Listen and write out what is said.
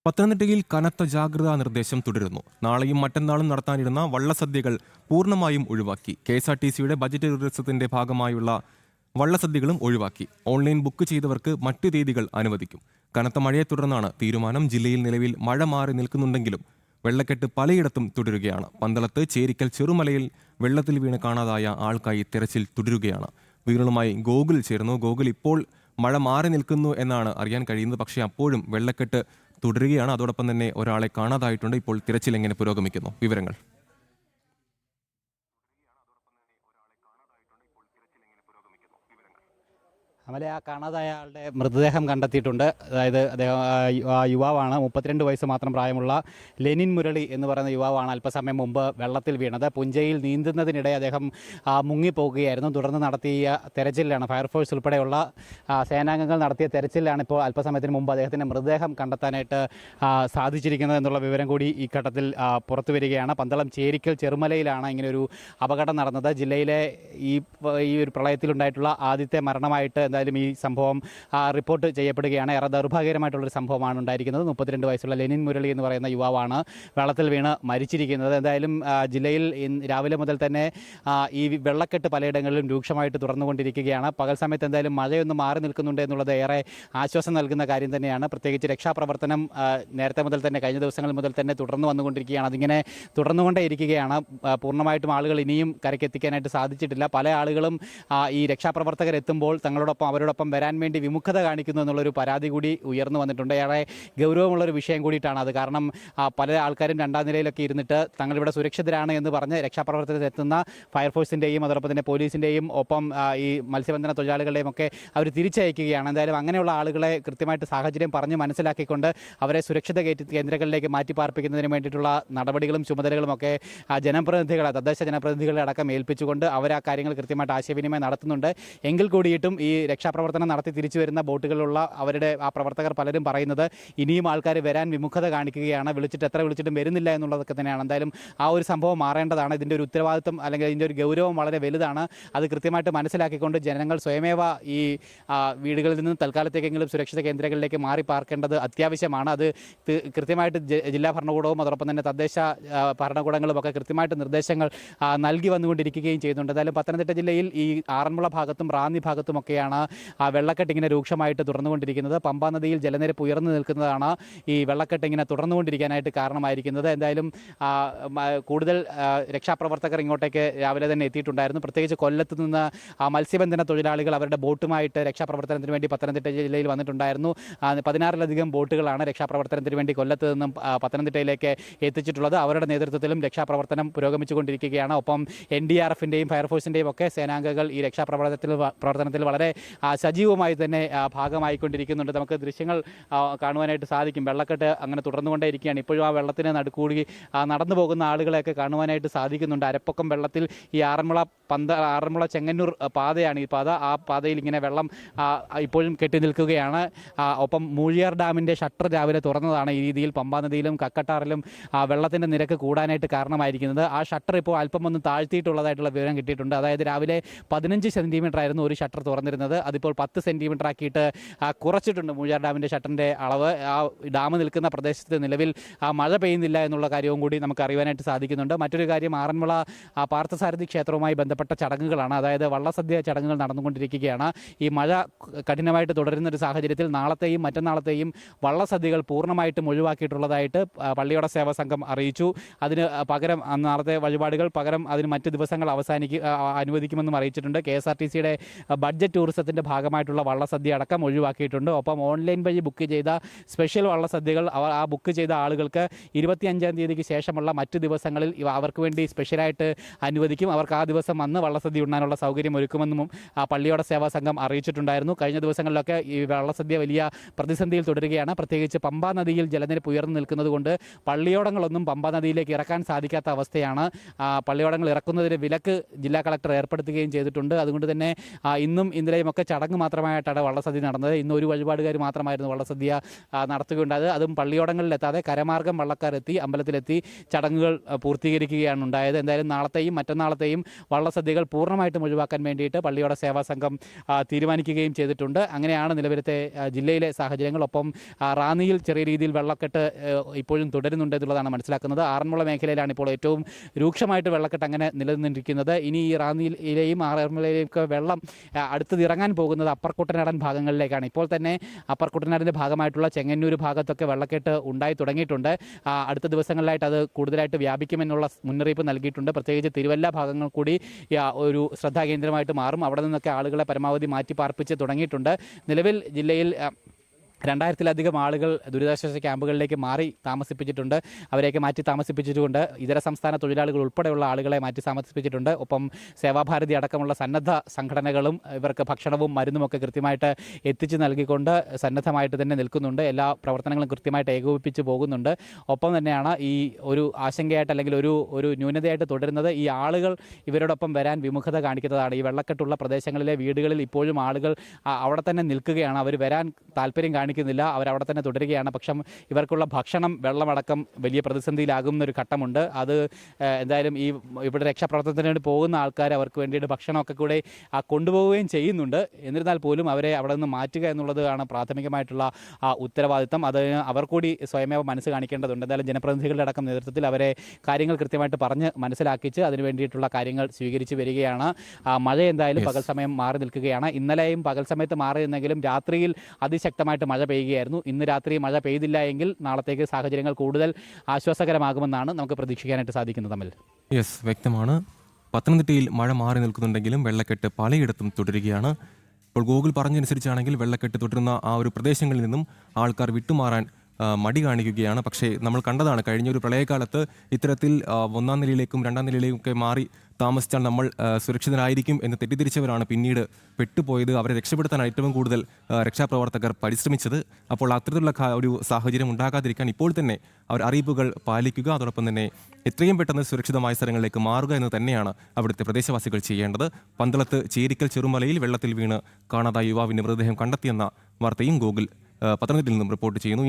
പത്തനംതിട്ടയിൽ കനത്ത ജാഗ്രതാ നിർദ്ദേശം തുടരുന്നു. നാളെയും മറ്റന്നാളും നടത്താനിരുന്ന വള്ളസദ്യകൾ പൂർണ്ണമായും ഒഴിവാക്കി. KSRTCയുടെ ബജറ്റ് ടൂറിസത്തിന്റെ ഭാഗമായുള്ള വള്ളസദ്യകളും ഒഴിവാക്കി. ഓൺലൈൻ ബുക്ക് ചെയ്തവർക്ക് മറ്റു തീയതികൾ അനുവദിക്കും. കനത്ത മഴയെ തുടർന്നാണ് തീരുമാനം. ജില്ലയിൽ നിലവിൽ മഴ മാറി നിൽക്കുന്നുണ്ടെങ്കിലും വെള്ളക്കെട്ട് പലയിടത്തും തുടരുകയാണ്. പന്തളത്ത് ചേരിക്കൽ ചെറുമലയിൽ വെള്ളത്തിൽ വീണ് കാണാതായ ആൾക്കായി തെരച്ചിൽ തുടരുകയാണ്. വിവരങ്ങളുമായി ഗോകുൽ ചേർന്നു. ഗോകുൽ, ഇപ്പോൾ മഴ മാറി നിൽക്കുന്നു എന്നാണ് അറിയാൻ കഴിയുന്നത്. പക്ഷേ അപ്പോഴും വെള്ളക്കെട്ട് തുടരുകയാണ്. അതോടൊപ്പം തന്നെ ഒരാളെ കാണാതായിട്ടുണ്ട്. ഇപ്പോൾ തിരച്ചിൽ എങ്ങനെ പുരോഗമിക്കുന്നു? വിവരങ്ങൾ. അമലെ, ആ കാണാതായ ആളുടെ മൃതദേഹം കണ്ടെത്തിയിട്ടുണ്ട്. അതായത് അദ്ദേഹം യുവാവാണ്. 32 വയസ്സ് മാത്രം പ്രായമുള്ള ലെനിൻ മുരളി എന്ന് പറയുന്ന യുവാവാണ് അല്പസമയം മുമ്പ് വെള്ളത്തിൽ വീണത്. പുഞ്ചയിൽ നീന്തുന്നതിനിടെ അദ്ദേഹം മുങ്ങിപ്പോകുകയായിരുന്നു. തുടർന്ന് നടത്തിയ തെരച്ചിലാണ്, ഫയർഫോഴ്സ് ഉൾപ്പെടെയുള്ള സേനാംഗങ്ങൾ നടത്തിയ തെരച്ചിലാണ് ഇപ്പോൾ അല്പസമയത്തിന് മുമ്പ് അദ്ദേഹത്തിൻ്റെ മൃതദേഹം കണ്ടെത്താനായിട്ട് സാധിച്ചിരിക്കുന്നത് എന്നുള്ള വിവരം കൂടി ഈ ഘട്ടത്തിൽ പുറത്തു വരികയാണ്. പന്തളം ചേരിക്കൽ ചെറുമലയിലാണ് ഇങ്ങനെയൊരു അപകടം നടന്നത്. ജില്ലയിലെ ഈ ഒരു പ്രളയത്തിലുണ്ടായിട്ടുള്ള ആദ്യത്തെ മരണമായിട്ട് എന്തായാലും ഈ സംഭവം റിപ്പോർട്ട് ചെയ്യപ്പെടുകയാണ്. ഏറെ ദൗർഭാഗ്യകരമായിട്ടുള്ളൊരു സംഭവമാണ് ഉണ്ടായിരിക്കുന്നത്. 32 വയസ്സുള്ള ലെനിൻ മുരളി എന്ന് പറയുന്ന യുവാവാണ് വെള്ളത്തിൽ വീണ് മരിച്ചിരിക്കുന്നത്. എന്തായാലും ജില്ലയിൽ രാവിലെ മുതൽ തന്നെ ഈ വെള്ളക്കെട്ട് പലയിടങ്ങളിലും രൂക്ഷമായിട്ട് തുടർന്നുകൊണ്ടിരിക്കുകയാണ്. പകൽ സമയത്ത് എന്തായാലും മഴയൊന്ന് മാറി നിൽക്കുന്നുണ്ട് എന്നുള്ളത് ഏറെ ആശ്വാസം നൽകുന്ന കാര്യം തന്നെയാണ്. പ്രത്യേകിച്ച് രക്ഷാപ്രവർത്തനം നേരത്തെ മുതൽ തന്നെ, കഴിഞ്ഞ ദിവസങ്ങൾ മുതൽ തന്നെ തുടർന്നു വന്നുകൊണ്ടിരിക്കുകയാണ്. അതിങ്ങനെ തുടർന്നുകൊണ്ടേ ഇരിക്കുകയാണ്. പൂർണ്ണമായിട്ടും ആളുകൾ ഇനിയും കരയ്ക്കെത്തിക്കാനായിട്ട് സാധിച്ചിട്ടില്ല. പല ആളുകളും ഈ രക്ഷാപ്രവർത്തകരെത്തുമ്പോൾ അവരോടൊപ്പം വരാൻ വേണ്ടി വിമുഖത കാണിക്കുന്നു എന്നുള്ളൊരു പരാതി കൂടി ഉയർന്നു വന്നിട്ടുണ്ട്. ഏറെ ഗൗരവമുള്ളൊരു വിഷയം കൂടിയിട്ടാണ് അത്. കാരണം പല ആൾക്കാരും രണ്ടാം നിലയിലൊക്കെ ഇരുന്നിട്ട് തങ്ങളിവിടെ സുരക്ഷിതരാണ് എന്ന് പറഞ്ഞ് രക്ഷാപ്രവർത്തനത്തിനെത്തുന്ന ഫയർഫോഴ്സിൻ്റെയും അതോടൊപ്പം തന്നെ പോലീസിൻ്റെയും ഒപ്പം ഈ മത്സ്യബന്ധന തൊഴിലാളികളുടെയും ഒക്കെ അവർ തിരിച്ചയക്കുകയാണ്. എന്തായാലും അങ്ങനെയുള്ള ആളുകളെ കൃത്യമായിട്ട് സാഹചര്യം പറഞ്ഞ് മനസ്സിലാക്കിക്കൊണ്ട് അവരെ സുരക്ഷിത കേന്ദ്രങ്ങളിലേക്ക് മാറ്റി പാർപ്പിക്കുന്നതിന് വേണ്ടിയിട്ടുള്ള നടപടികളും ചുമതലകളും ഒക്കെ തദ്ദേശ ജനപ്രതിനിധികളെ അടക്കം ഏൽപ്പിച്ചുകൊണ്ട് അവർ ആ കാര്യങ്ങൾ കൃത്യമായിട്ട് ആശയവിനിമയം നടത്തുന്നുണ്ട്. എങ്കിൽ കൂടിയിട്ടും ഈ രക്ഷാപ്രവർത്തനം നടത്തി തിരിച്ചു വരുന്ന ബോട്ടുകളിലുള്ള അവരുടെ ആ പ്രവർത്തകർ പലരും പറയുന്നത് ഇനിയും ആൾക്കാർ വരാൻ വിമുഖത കാണിക്കുകയാണ്, എത്ര വിളിച്ചിട്ടും വരുന്നില്ല എന്നുള്ളതൊക്കെ തന്നെയാണ്. എന്തായാലും ആ ഒരു സംഭവം മാറേണ്ടതാണ്. ഇതിൻ്റെ ഒരു ഉത്തരവാദിത്വം അല്ലെങ്കിൽ ഇതിൻ്റെ ഒരു ഗൗരവം വളരെ വലുതാണ്. അത് കൃത്യമായിട്ട് മനസ്സിലാക്കിക്കൊണ്ട് ജനങ്ങൾ സ്വയമേവ ഈ വീടുകളിൽ നിന്ന് തൽക്കാലത്തേക്കെങ്കിലും സുരക്ഷിത കേന്ദ്രങ്ങളിലേക്ക് മാറി പാർക്കേണ്ടത് അത്യാവശ്യമാണ്. അത് കൃത്യമായിട്ട് ജില്ലാ ഭരണകൂടവും അതോടൊപ്പം തന്നെ തദ്ദേശ ഭരണകൂടങ്ങളും ഒക്കെ കൃത്യമായിട്ട് നിർദ്ദേശങ്ങൾ നൽകി വന്നുകൊണ്ടിരിക്കുകയും ചെയ്യുന്നുണ്ട്. എന്തായാലും പത്തനംതിട്ട ജില്ലയിൽ ഈ ആറന്മുള ഭാഗത്തും റാന്നി ഭാഗത്തുമൊക്കെയാണ് വെള്ളക്കെട്ട് ഇങ്ങനെ രൂക്ഷമായിട്ട് തുടർന്നുകൊണ്ടിരിക്കുന്നത്. പമ്പാ നദിയിൽ ജലനിരപ്പ് ഉയർന്നു നിൽക്കുന്നതാണ് ഈ വെള്ളക്കെട്ട് ഇങ്ങനെ തുടർന്നുകൊണ്ടിരിക്കാനായിട്ട് കാരണമായിരിക്കുന്നത്. എന്തായാലും കൂടുതൽ രക്ഷാപ്രവർത്തകർ ഇങ്ങോട്ടേക്ക് രാവിലെ തന്നെ എത്തിയിട്ടുണ്ടായിരുന്നു. പ്രത്യേകിച്ച് കൊല്ലത്ത് നിന്ന് മത്സ്യബന്ധന തൊഴിലാളികൾ അവരുടെ ബോട്ടുമായിട്ട് രക്ഷാപ്രവർത്തനത്തിന് വേണ്ടി പത്തനംതിട്ട ജില്ലയിൽ വന്നിട്ടുണ്ടായിരുന്നു. 16ലധികം ബോട്ടുകളാണ് രക്ഷാപ്രവർത്തനത്തിന് വേണ്ടി കൊല്ലത്ത് നിന്നും പത്തനംതിട്ടയിലേക്ക് എത്തിച്ചിട്ടുള്ളത്. അവരുടെ നേതൃത്വത്തിലും രക്ഷാപ്രവർത്തനം പുരോഗമിച്ചുകൊണ്ടിരിക്കുകയാണ്. ഒപ്പം NDRFൻ്റെയും ഫയർഫോഴ്സിൻ്റെയും ഒക്കെ സേനാംഗങ്ങൾ ഈ പ്രവർത്തനത്തിൽ വളരെ സജീവമായി തന്നെ ഭാഗമായിക്കൊണ്ടിരിക്കുന്നുണ്ട്. നമുക്ക് ദൃശ്യങ്ങൾ കാണുവാനായിട്ട് സാധിക്കും. വെള്ളക്കെട്ട് അങ്ങനെ തുടർന്നുകൊണ്ടേയിരിക്കുകയാണ്. ഇപ്പോഴും ആ വെള്ളത്തിന് നടുക്കൂടി നടന്നു പോകുന്ന ആളുകളെയൊക്കെ കാണുവാനായിട്ട് സാധിക്കുന്നുണ്ട്. അരപ്പൊക്കം വെള്ളത്തിൽ ഈ ആറന്മുള ചെങ്ങന്നൂർ പാതയാണ് ഈ പാത. ആ പാതയിൽ ഇങ്ങനെ വെള്ളം ഇപ്പോഴും കെട്ടി നിൽക്കുകയാണ്. ഒപ്പം മൂഴിയാർ ഡാമിൻ്റെ ഷട്ടർ രാവിലെ തുറന്നതാണ് ഈ രീതിയിൽ പമ്പാ നദിയിലും കക്കട്ടാറിലും വെള്ളത്തിൻ്റെ നിരക്ക് കൂടാനായിട്ട് കാരണമായിരിക്കുന്നത്. ആ ഷട്ടർ ഇപ്പോൾ അല്പം ഒന്ന് താഴ്ത്തിയിട്ടുള്ളതായിട്ടുള്ള വിവരം കിട്ടിയിട്ടുണ്ട്. അതായത് രാവിലെ 15 സെൻറ്റിമീറ്റർ ആയിരുന്നു ഒരു ഷട്ടർ തുറന്നിരുന്നത്. അതിപ്പോൾ 10 സെൻറ്റിമീറ്റർ ആക്കിയിട്ട് കുറച്ചിട്ടുണ്ട് മൂഴിയാർ ഡാമിൻ്റെ ഷട്ടറിൻ്റെ അളവ്. ആ ഡാം നിൽക്കുന്ന പ്രദേശത്ത് നിലവിൽ മഴ പെയ്യുന്നില്ല എന്നുള്ള കാര്യവും കൂടി നമുക്ക് അറിയാനായിട്ട് സാധിക്കുന്നുണ്ട്. മറ്റൊരു കാര്യം, ആറന്മുള പാർത്ഥസാരഥി ക്ഷേത്രവുമായി ബന്ധപ്പെട്ട ചടങ്ങുകളാണ്. അതായത് വള്ളസദ്യ ചടങ്ങുകൾ നടന്നുകൊണ്ടിരിക്കുകയാണ്. ഈ മഴ കഠിനമായിട്ട് തുടരുന്ന ഒരു സാഹചര്യത്തിൽ നാളത്തെയും മറ്റന്നാളത്തെയും വള്ളസദ്യകൾ പൂർണ്ണമായിട്ടും ഒഴിവാക്കിയിട്ടുള്ളതായിട്ട് പള്ളിയോട സേവാ സംഘം അറിയിച്ചു. അതിന് പകരം നാളത്തെ വഴിപാടുകൾ പകരം അതിന് മറ്റ് ദിവസങ്ങൾ അനുവദിക്കുമെന്നും അറിയിച്ചിട്ടുണ്ട്. KSRTCയുടെ ബഡ്ജറ്റ് ടൂറിസത്തിൻ്റെ ഭാഗമായിട്ടുള്ള വള്ളസദ്യ അടക്കം ഒഴിവാക്കിയിട്ടുണ്ട്. ഒപ്പം ഓൺലൈൻ വഴി ബുക്ക് ചെയ്ത സ്പെഷ്യൽ വള്ളസദ്യകൾ ആ ബുക്ക് ചെയ്ത ആളുകൾക്ക് 25-ാം തീയതിക്ക് ശേഷമുള്ള മറ്റ് ദിവസങ്ങളിൽ അവർക്ക് വേണ്ടി സ്പെഷ്യലായിട്ട് അനുവദിക്കും. അവർക്ക് ആ ദിവസം വന്ന് വള്ളസദ്യ ഉണ്ണാനുള്ള സൗകര്യം ഒരുക്കുമെന്നും പള്ളിയോട സേവാ സംഘം അറിയിച്ചിട്ടുണ്ടായിരുന്നു. കഴിഞ്ഞ ദിവസങ്ങളിലൊക്കെ ഈ വള്ളസദ്യ വലിയ പ്രതിസന്ധിയിൽ തുടരുകയാണ്. പ്രത്യേകിച്ച് പമ്പാ നദിയിൽ ജലനിരപ്പ് ഉയർന്നു നിൽക്കുന്നത് കൊണ്ട് പള്ളിയോടങ്ങളൊന്നും പമ്പാ നദിയിലേക്ക് ഇറക്കാൻ സാധിക്കാത്ത അവസ്ഥയാണ്. പള്ളിയോടങ്ങൾ ഇറക്കുന്നതിന് വിലക്ക് ജില്ലാ കളക്ടർ ഏർപ്പെടുത്തുകയും ചെയ്തിട്ടുണ്ട്. അതുകൊണ്ട് തന്നെ ഇന്നും ഇന്നലെയും മുമ്പൊക്കെ ചടങ്ങ് മാത്രമായിട്ടാണ് വള്ളസദ്യ നടന്നത്. ഇന്ന് ഒരു വഴിപാടുകാർ മാത്രമായിരുന്നു വള്ളസദ്യ നടത്തുകയുണ്ടായത്. അതും പള്ളിയോടങ്ങളിലെത്താതെ കരമാർഗം വള്ളക്കാരെത്തി അമ്പലത്തിലെത്തി ചടങ്ങുകൾ പൂർത്തീകരിക്കുകയാണ് ഉണ്ടായത്. എന്തായാലും നാളത്തെയും മറ്റന്നാളത്തെയും വള്ളസദ്യകൾ പൂർണ്ണമായിട്ടും ഒഴിവാക്കാൻ വേണ്ടിയിട്ട് പള്ളിയോട സേവാ സംഘം തീരുമാനിക്കുകയും ചെയ്തിട്ടുണ്ട്. അങ്ങനെയാണ് നിലവിലത്തെ ജില്ലയിലെ സാഹചര്യങ്ങൾ. ഒപ്പം റാന്നിയിൽ ചെറിയ രീതിയിൽ വെള്ളക്കെട്ട് ഇപ്പോഴും തുടരുന്നുണ്ട് എന്നുള്ളതാണ് മനസ്സിലാക്കുന്നത്. ആറന്മുള മേഖലയിലാണ് ഇപ്പോൾ ഏറ്റവും രൂക്ഷമായിട്ട് വെള്ളക്കെട്ട് അങ്ങനെ നിലനിന്നിരിക്കുന്നത്. ഇനി ഈ റാന്നിയിലെയും ആറന്മുളയിലെയും ഒക്കെ വെള്ളം അടുത്തത് ഇറങ്ങാൻ പോകുന്നത് അപ്പർ കുട്ടനാടൻ ഭാഗങ്ങളിലേക്കാണ്. ഇപ്പോൾ തന്നെ അപ്പർ കുട്ടനാടിൻ്റെ ഭാഗമായിട്ടുള്ള ചെങ്ങന്നൂർ ഭാഗത്തൊക്കെ വെള്ളക്കെട്ട് ഉണ്ടായി തുടങ്ങിയിട്ടുണ്ട്. അടുത്ത ദിവസങ്ങളിലായിട്ട് അത് കൂടുതലായിട്ട് വ്യാപിക്കുമെന്നുള്ള മുന്നറിയിപ്പ് നൽകിയിട്ടുണ്ട്. പ്രത്യേകിച്ച് തിരുവല്ല ഭാഗങ്ങൾ കൂടി ഒരു ശ്രദ്ധാകേന്ദ്രമായിട്ട് മാറും. അവിടെ നിന്നൊക്കെ ആളുകളെ പരമാവധി മാറ്റി പാർപ്പിച്ച് തുടങ്ങിയിട്ടുണ്ട്. നിലവിൽ ജില്ലയിൽ 2000-ലധികം ആളുകൾ ദുരിതാശ്വാസ ക്യാമ്പുകളിലേക്ക് മാറി താമസിപ്പിച്ചിട്ടുണ്ട്. അവരെയൊക്കെ മാറ്റി താമസിപ്പിച്ചിട്ടുണ്ട്. ഇതര സംസ്ഥാന തൊഴിലാളികൾ ഉൾപ്പെടെയുള്ള ആളുകളെ മാറ്റി താമസിപ്പിച്ചിട്ടുണ്ട്. ഒപ്പം സേവാഭാരതി അടക്കമുള്ള സന്നദ്ധ സംഘടനകളും ഇവർക്ക് ഭക്ഷണവും മരുന്നുമൊക്കെ കൃത്യമായിട്ട് എത്തിച്ചു നൽകിക്കൊണ്ട് സന്നദ്ധമായിട്ട് തന്നെ നിൽക്കുന്നുണ്ട്. എല്ലാ പ്രവർത്തനങ്ങളും കൃത്യമായിട്ട് ഏകോപിപ്പിച്ച് പോകുന്നുണ്ട്. ഒപ്പം തന്നെയാണ് ഈ ഒരു ആശങ്കയായിട്ട് അല്ലെങ്കിൽ ഒരു ന്യൂനതയായിട്ട് തുടരുന്നത് ഈ ആളുകൾ ഇവരോടൊപ്പം വരാൻ വിമുഖത കാണിക്കുന്നതാണ്. ഈ വെള്ളക്കെട്ടുള്ള പ്രദേശങ്ങളിലെ വീടുകളിൽ ഇപ്പോഴും ആളുകൾ അവിടെ തന്നെ നിൽക്കുകയാണ്. അവർ വരാൻ താല്പര്യം കാണിക്കുന്നില്ല. അവരവിടെ തന്നെ തുടരുകയാണ്. പക്ഷം ഇവർക്കുള്ള ഭക്ഷണം വെള്ളമടക്കം വലിയ പ്രതിസന്ധിയിലാകുന്നൊരു ഘട്ടമുണ്ട്. അത് എന്തായാലും ഇവിടെ രക്ഷാപ്രവർത്തനത്തിന് വേണ്ടി പോകുന്ന ആൾക്കാർ അവർക്ക് വേണ്ടിയിട്ട് ഭക്ഷണമൊക്കെ കൂടെ കൊണ്ടുപോവുകയും ചെയ്യുന്നുണ്ട്. എന്നിരുന്നാൽ പോലും അവരെ അവിടെ നിന്ന് മാറ്റുക എന്നുള്ളതാണ് പ്രാഥമികമായിട്ടുള്ള ഉത്തരവാദിത്തം. അത് അവർ കൂടി സ്വയമേവ മനസ്സ് കാണിക്കേണ്ടതുണ്ട്. എന്തായാലും ജനപ്രതിനിധികളുടെ അടക്കം നേതൃത്വത്തിൽ അവരെ കാര്യങ്ങൾ കൃത്യമായിട്ട് പറഞ്ഞ് മനസ്സിലാക്കിച്ച് അതിന് വേണ്ടിയിട്ടുള്ള കാര്യങ്ങൾ സ്വീകരിച്ച് വരികയാണ്. മഴ എന്തായാലും പകൽ സമയം മാറി നിൽക്കുകയാണ്. ഇന്നലെയും പകൽ സമയത്ത് മാറി നിന്നെങ്കിലും രാത്രിയിൽ അതിശക്തമായിട്ട് മഴ പെയ്യുകയായിരുന്നു. ഇന്ന് രാത്രി മഴ പെയ്തില്ല എങ്കിൽ നാളത്തേക്ക് സാഹചര്യങ്ങൾ കൂടുതൽ ആശ്വാസകരമാകുമെന്നാണ് നമുക്ക് പ്രതീക്ഷിക്കാനായിട്ട് സാധിക്കുന്നത്. തമ്മിൽ വ്യക്തമാണ്. പത്തനംതിട്ടയിൽ മഴ മാറി നിൽക്കുന്നുണ്ടെങ്കിലും വെള്ളക്കെട്ട് പലയിടത്തും തുടരുകയാണ്. ഇപ്പോൾ ഗൂഗിൾ പറഞ്ഞനുസരിച്ചാണെങ്കിൽ വെള്ളക്കെട്ട് തുടരുന്ന ആ ഒരു പ്രദേശങ്ങളിൽ നിന്നും ആൾക്കാർ വിട്ടുമാറാൻ മടി കാണിക്കുകയാണ്. പക്ഷേ നമ്മൾ കണ്ടതാണ് കഴിഞ്ഞൊരു പ്രളയകാലത്ത് ഇത്തരത്തിൽ ഒന്നാം നിലയിലേക്കും രണ്ടാം നിലയിലേക്കും ഒക്കെ മാറി താമസിച്ചാൽ നമ്മൾ സുരക്ഷിതരായിരിക്കും എന്ന് തെറ്റിദ്ധരിച്ചവരാണ് പിന്നീട് പെട്ടുപോയത്. അവരെ രക്ഷപ്പെടുത്താൻ ഏറ്റവും കൂടുതൽ രക്ഷാപ്രവർത്തകർ പരിശ്രമിച്ചത്. അപ്പോൾ അത്തരത്തിലുള്ള ഒരു സാഹചര്യം ഉണ്ടാകാതിരിക്കാൻ ഇപ്പോൾ തന്നെ അവർ അറിയിപ്പുകൾ പാലിക്കുക, അതോടൊപ്പം തന്നെ എത്രയും പെട്ടെന്ന് സുരക്ഷിതമായ സ്ഥലങ്ങളിലേക്ക് മാറുക എന്ന് തന്നെയാണ് അവിടുത്തെ പ്രദേശവാസികൾ ചെയ്യേണ്ടത്. പന്തളത്ത് ചേരിക്കൽ ചെറുമലയിൽ വെള്ളത്തിൽ വീണ് കാണാതായ യുവാവിൻ്റെ മൃതദേഹം കണ്ടെത്തിയെന്ന വാർത്തയും ഗൂഗിൾ പത്തനംതിട്ടയിൽ നിന്നും റിപ്പോർട്ട് ചെയ്യുന്നു.